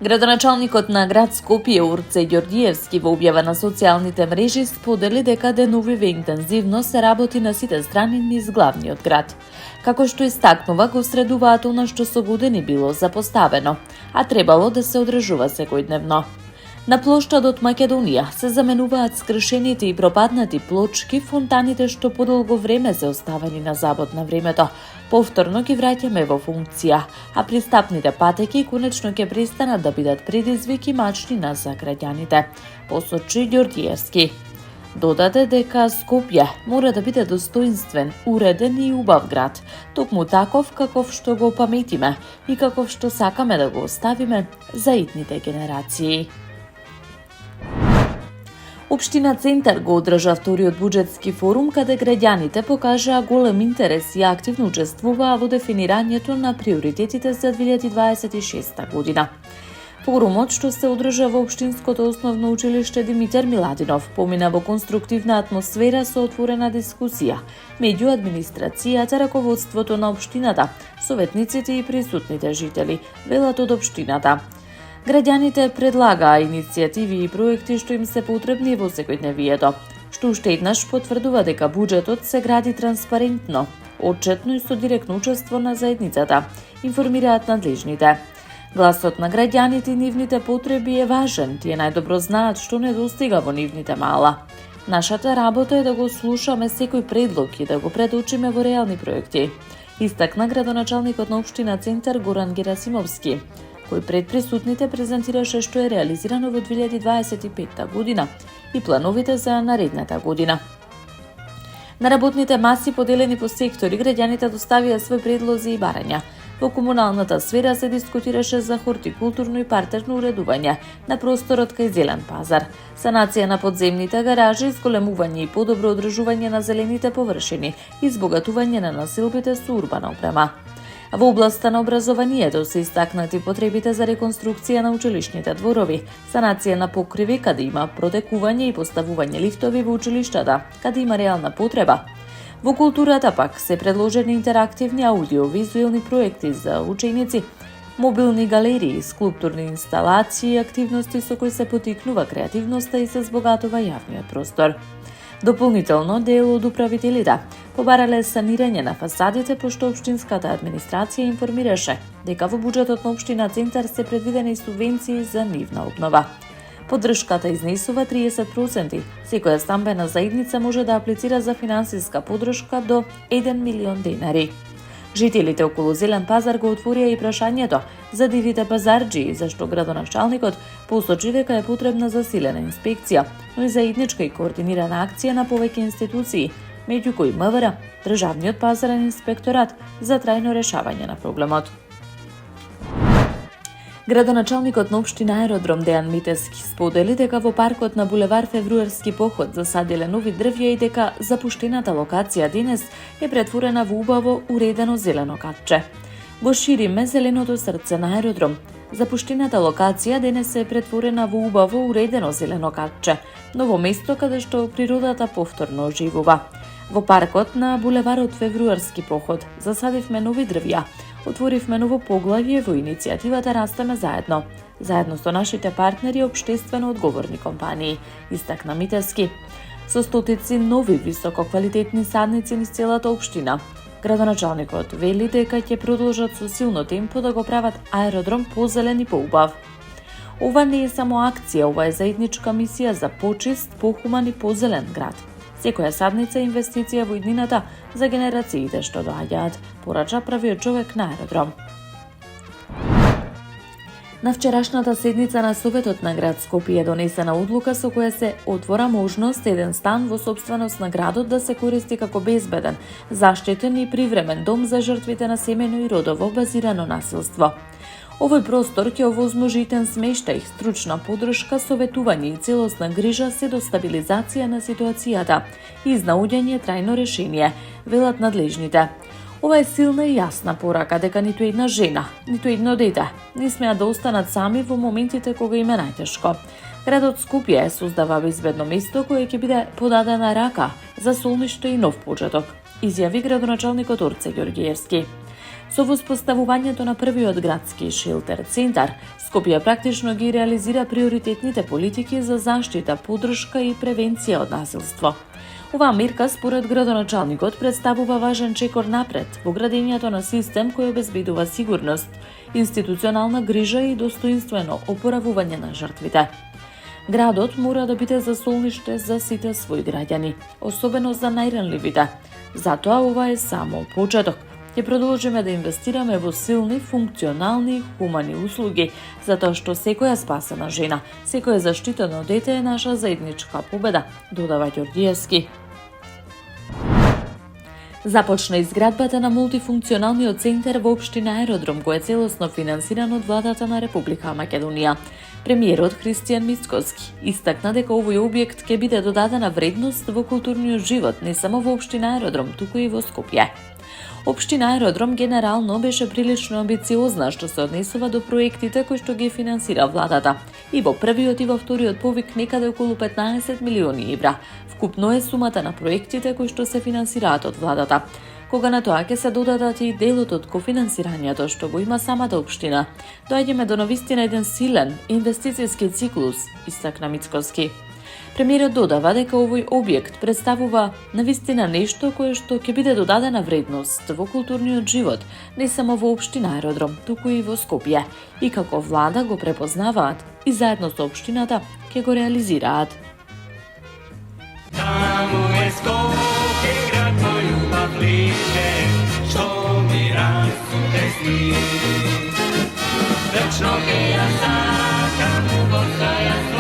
Градоначалникот на град Скопје Орце Ѓорѓиевски во објава на социјалните мрежи сподели дека деновиве интензивно се работи на сите страни низ главниот град. Како што истакнува, го средуваат она што со години било запоставено, а требало да се одржува секојдневно. На плоштадот Македонија се заменуваат скршените и пропаднати плочки, фонтаните што подолго време се оставени на забот на времето. Повторно ги враќаме во функција, а пристапните патеки конечно ќе престанат да бидат предизвик и мачнина за граѓаните, посочи Ѓорѓиевски. Додаде дека Скопје мора да биде достоинствен, уреден и убав град, токму таков каков што го паметиме и каков што сакаме да го оставиме за идните генерации. Општина Центар го одржа вториот буџетски форум, каде граѓаните покажаа голем интерес и активно учествуваа во дефинирањето на приоритетите за 2026 година. Форумот, што се одржа во Општинското основно училиште Димитар Миладинов, помина во конструктивна атмосфера со отворена дискусија меѓу администрацијата, раководството на општината, советниците и присутните жители, велат од општината. Граѓаните предлагаа иницијативи и проекти што им се потребни во секојдневието, што уште еднаш потврдува дека буџетот се гради транспарентно, отчетно и со директно учество на заедницата, информираат надлежните. Гласот на граѓаните и нивните потреби е важен, тие најдобро знаат што недостига во нивните мала. Нашата работа е да го слушаме секој предлог и да го преточиме во реални проекти, истакна градоначалникот на општина Центар Горан Герасимовски, кој пред присутните презентираше што е реализирано во 2025 година и плановите за наредната година. На работните маси поделени по сектори, граѓаните доставија свои предлози и барања. Во комуналната сфера се дискутираше за хортикултурно и партерно уредување на просторот кај Зелен пазар, санација на подземните гаражи, зголемување и подобро одржување на зелените површини и избогатување на населбите со урбана опрема. Во областа на образованието се истакнати потребите за реконструкција на училишните дворови, санација на покриви каде има протекување и поставување лифтови во училиштата, каде има реална потреба. Во културата пак се предложени интерактивни аудиовизуелни проекти за ученици, мобилни галерии, скулптурни инсталации и активности со кои се потикнува креативноста и се збогатува јавниот простор. Дополнително, дел од управителите побарале санирање на фасадите, пошто општинската администрација информираше дека во буџетот на општина Центар се предвидени субвенции за нивна обнова. Поддршката изнесува 30%. Секоја стамбена заедница може да аплицира за финансиска поддршка до 1 милион денари. Жителите околу Зелен пазар го отворија и прашањето за дивите пазарџии, зашто градоначалникот посочи дека е потребна засилена инспекција, но и заедничка и координирана акција на повеќе институции, меѓу кои МВР, Државниот пазарен инспекторат, за трајно решавање на проблемот. Градоначалникот на општина Аеродром Дејан Митевски сподели дека во паркот на булевар Февруарски поход засадиле нови дрвја и дека запуштената локација денес е претворена во убаво уредено зелено катче. Го шириме зеленото срце на Аеродром. Запуштената локација денес е претворена во убаво уредено зелено катче, ново место каде што природата повторно оживува. Во паркот на булеварот Февруарски поход засадивме нови дрвја. Отворивме ново поглавје во иницијативата Растеме заедно, заедно со нашите партнери општествено одговорни компании, истакна Митевски. Со стотици нови висококвалитетни садници низ целата општина. Градоначалникот вели дека ќе продолжат со силно темпо да го прават аеродром позелен и поубав. Ова не е само акција, ова е заедничка мисија за почист, похуман и позелен град. Секоја садница е инвестиција во иднината за генерациите што доаѓаат, порача првиот човек на Аеродром. На вчерашната седница на Советот на град Скопје е донесена одлука со која се отвора можност еден стан во сопственост на градот да се користи како безбеден, заштитен и привремен дом за жртвите на семејно и родово базирано насилство. Овој простор ќе овозможи смештај, стручна поддршка, советување и целосна грижа се до стабилизација на ситуацијата и изнаоѓање трајно решение, велат надлежните. Ова е силна и јасна порака дека ниту една жена, ниту едно дете не смеат да останат сами во моментите кога им е најтешко. Градот Скопје создава безбедно место кое ќе биде подадена рака за солништо и нов почеток, изјави градоначалникот Орце Ѓорѓиевски. Со воспоставувањето на првиот градски шелтер центар, Скопје практично ги реализира приоритетните политики за заштита, поддршка и превенција од насилство. Оваа мерка, според градоначалникот, представува важен чекор напред во градењето на систем кој обезбедува сигурност, институционална грижа и достоинствено опоравување на жртвите. Градот мора да биде засолниште за сите своји граѓани, особено за најранливите. Затоа ова е само почеток. Ќе продолжиме да инвестираме во силни, функционални, хумани услуги, затоа што секоја спасена жена, секое заштитено дете е наша заедничка победа, додава Ѓорѓиевски. Започна изградбата на мултифункционалниот центар во општина Аеродром, кој е целосно финансиран од владата на Република Македонија. Премиерот Христијан Мицкоски истакна дека овој објект ќе биде додадена вредност во културниот живот не само во општина Аеродром, туку и во Скопје. Општина Аеродром генерално беше прилично амбициозна што се однесува до проектите кои што ги финансира владата. И во првиот и во вториот повик некаде околу 15 милиони евра. Вкупно е сумата на проектите кои што се финансираат од владата. Кога на тоа ќе се додадат и делот од кофинансирањето што го има самата општина, доаѓаме до навистина еден силен инвестицијски циклус, истакна Мицкоски. Премиерот додава дека овој објект представува навистина нешто кое што ќе биде додадена вредност во културниот живот, не само во општина Аеродром, туку и во Скопје, и како влада го препознаваат и заедно со општината ќе го реализираат. Таму е Скопје, град мој љубав лише, што ми расуте сни. Вечно ке ја сакам, убавка ја